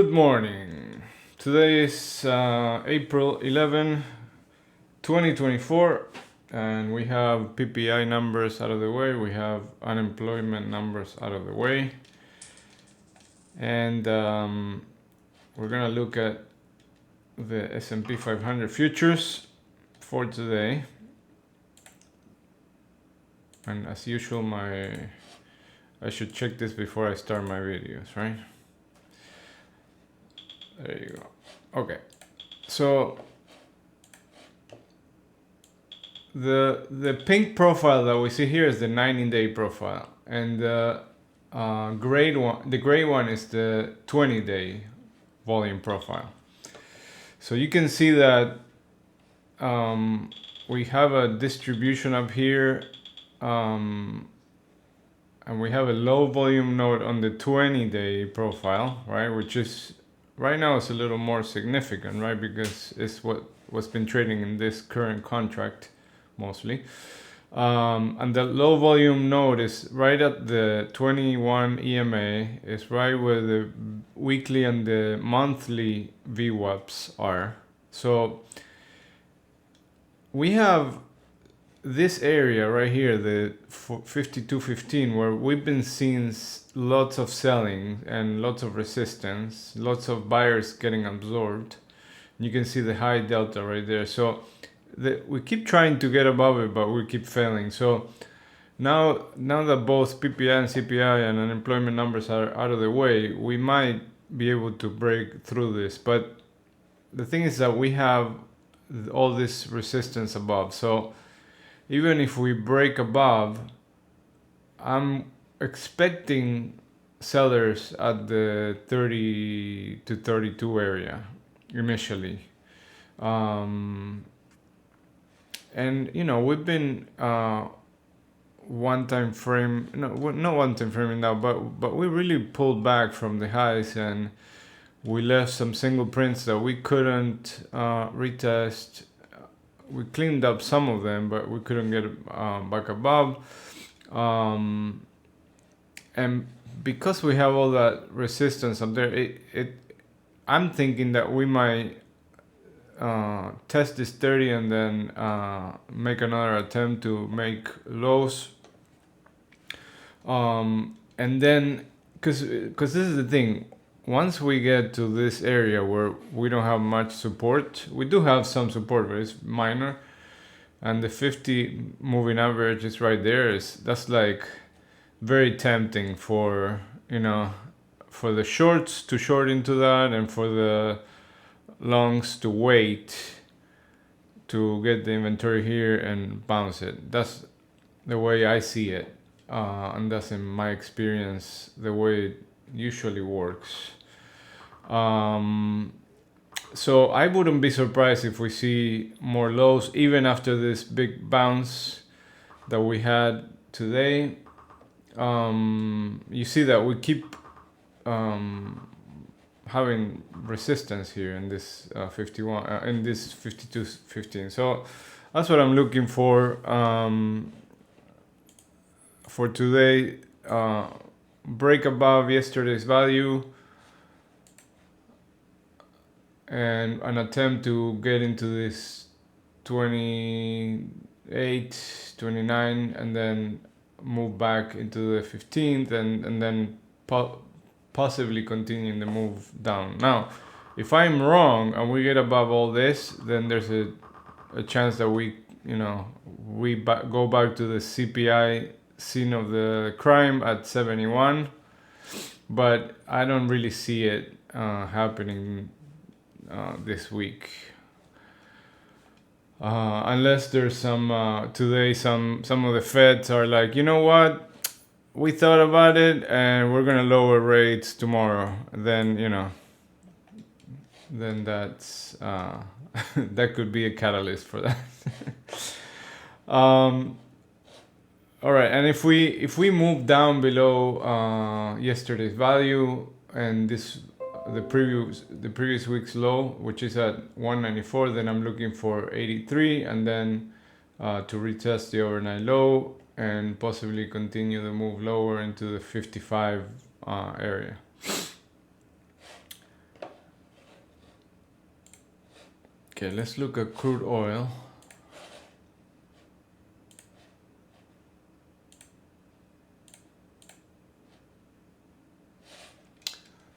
Good morning. Today is April 11, 2024, and we have PPI numbers out of the way. We have unemployment numbers out of the way. And we're going to look at the S&P 500 futures for today. And as usual, I should check this before I start my videos, right? There you go. Okay, so the pink profile that we see here is the 90-day profile, and the gray one is the 20-day volume profile. So you can see that we have a distribution up here, and we have a low volume node on the 20-day profile, right? Which is right now it's a little more significant, right? Because it's what's been trading in this current contract mostly. And the low volume node is right at the 21 EMA. It's right where the weekly and the monthly VWAPs are. So we have this area right here, the 52.15, where we've been seeing lots of selling and lots of resistance, lots of buyers getting absorbed. You can see the high delta right there. So we keep trying to get above it, but we keep failing. So now that both PPI and CPI and unemployment numbers are out of the way, we might be able to break through this. But the thing is that we have all this resistance above. So even if we break above, I'm expecting sellers at the 30 to 32 area initially. And you know, we've been not one time framing now, but we really pulled back from the highs, and we left some single prints that we couldn't retest. We cleaned up some of them, but we couldn't get back above. And because we have all that resistance up there, I'm thinking that we might test this 30 and then make another attempt to make lows. And then, because this is the thing, once we get to this area where we don't have much support, we do have some support, but it's minor, and the 50 moving average is right there. That's like very tempting for, you know, for the shorts to short into that, and for the longs to wait to get the inventory here and bounce it. That's the way I see it, and that's in my experience the way it usually works. So I wouldn't be surprised if we see more lows even after this big bounce that we had today. You see that we keep having resistance here in this 51 in this 52.15. So that's what I'm looking for today. Break above yesterday's value and an attempt to get into this 28, 29, and then move back into the 15th, and then possibly continuing the move down. Now, if I'm wrong and we get above all this, then there's a chance that we go back to the CPI scene of the crime at 71, but I don't really see it happening this week, unless there's some today some of the Feds are like, you know what, we thought about it and we're gonna lower rates tomorrow. Then, you know, then that's that could be a catalyst for that. All right, and if we move down below yesterday's value and the previous week's low, which is at 194, then I'm looking for 83, and then to retest the overnight low and possibly continue the move lower into the 55 area. Okay, let's look at crude oil.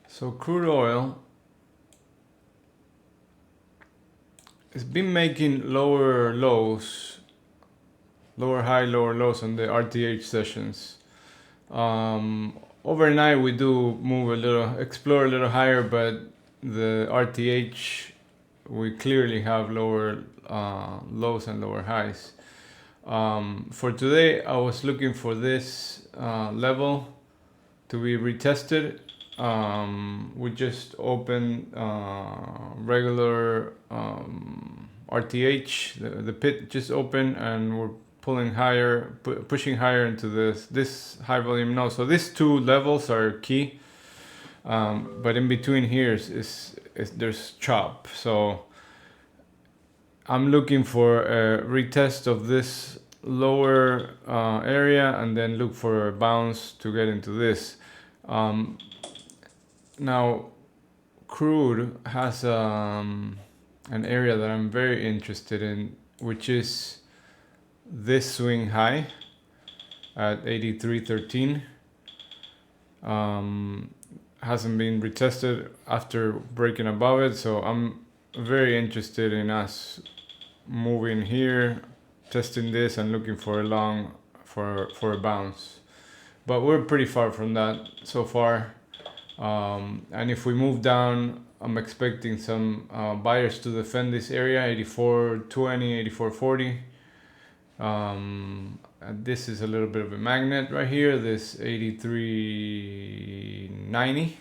So crude oil has been making lower lows, lower high, lower lows on the RTH sessions. Overnight we do move a little, explore a little higher, but the RTH we clearly have lower lows and lower highs. For today, I was looking for this level to be retested. We just opened regular RTH. The pit just opened, and we're pulling higher, pushing higher into this high volume node. So these two levels are key. But in between here is there's chop. So I'm looking for a retest of this lower area and then look for a bounce to get into this. Now, crude has an area that I'm very interested in, which is this swing high at 83.13. Hasn't been retested after breaking above it, so I'm very interested in us moving here, testing this and looking for a long for a bounce, but we're pretty far from that so far. And if we move down, I'm expecting some buyers to defend this area, 84.20, 84.40. And this is a little bit of a magnet right here, this 83.90.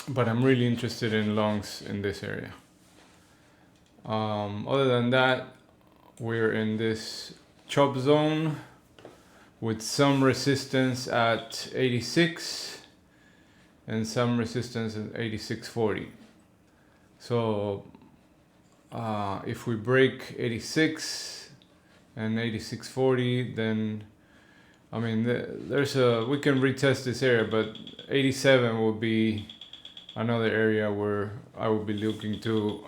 But I'm really interested in longs in this area. Other than that, we're in this chop zone with some resistance at 86 and some resistance at 86.40. So if we break 86 and 86.40, then I mean we can retest this area, but 87 will be another area where I will be looking to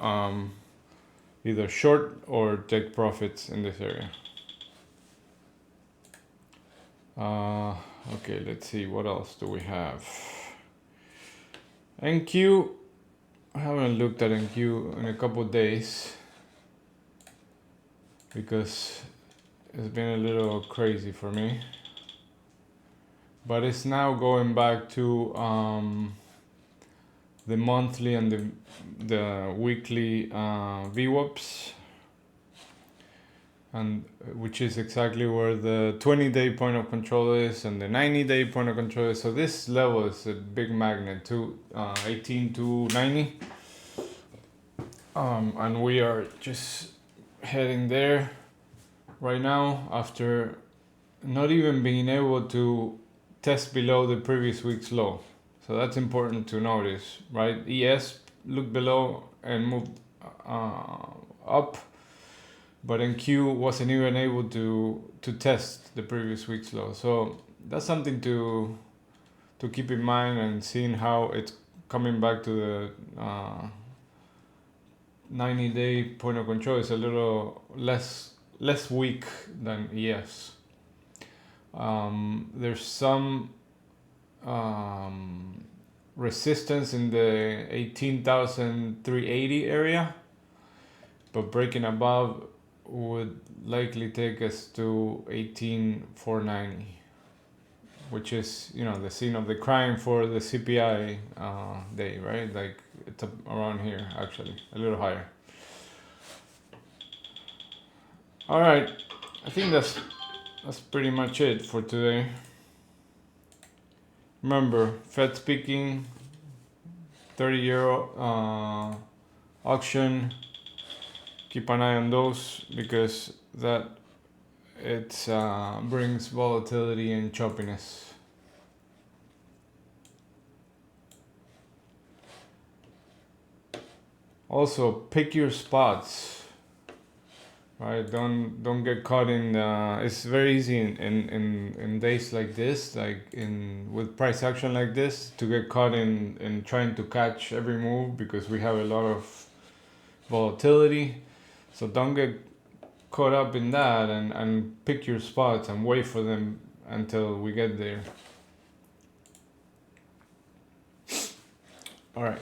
either short or take profits in this area. Okay, let's see, what else do we have? NQ, I haven't looked at NQ in a couple of days because it's been a little crazy for me, but it's now going back to the monthly and the weekly VWAPs, and which is exactly where the 20-day point of control is and the 90-day point of control is. So this level is a big magnet to 18 to 90, and we are just heading there right now after not even being able to test below the previous week's low. So that's important to notice, right? ES looked below and moved up, but NQ wasn't even able to test the previous week's low. So that's something to keep in mind, and seeing how it's coming back to the 90-day point of control is a little less weak than ES. There's some resistance in the 18,380 area, but breaking above would likely take us to 18,490, which is, you know, the scene of the crime for the CPI day, right? Like it's up around here, actually a little higher. All right, I think that's pretty much it for today. Remember, Fed speaking, 30-year auction. Keep an eye on those because that it brings volatility and choppiness. Also, pick your spots. Right, don't get caught in. It's very easy in days like this, like with price action like this, to get caught in trying to catch every move, because we have a lot of volatility. So don't get caught up in that, and pick your spots and wait for them until we get there. All right.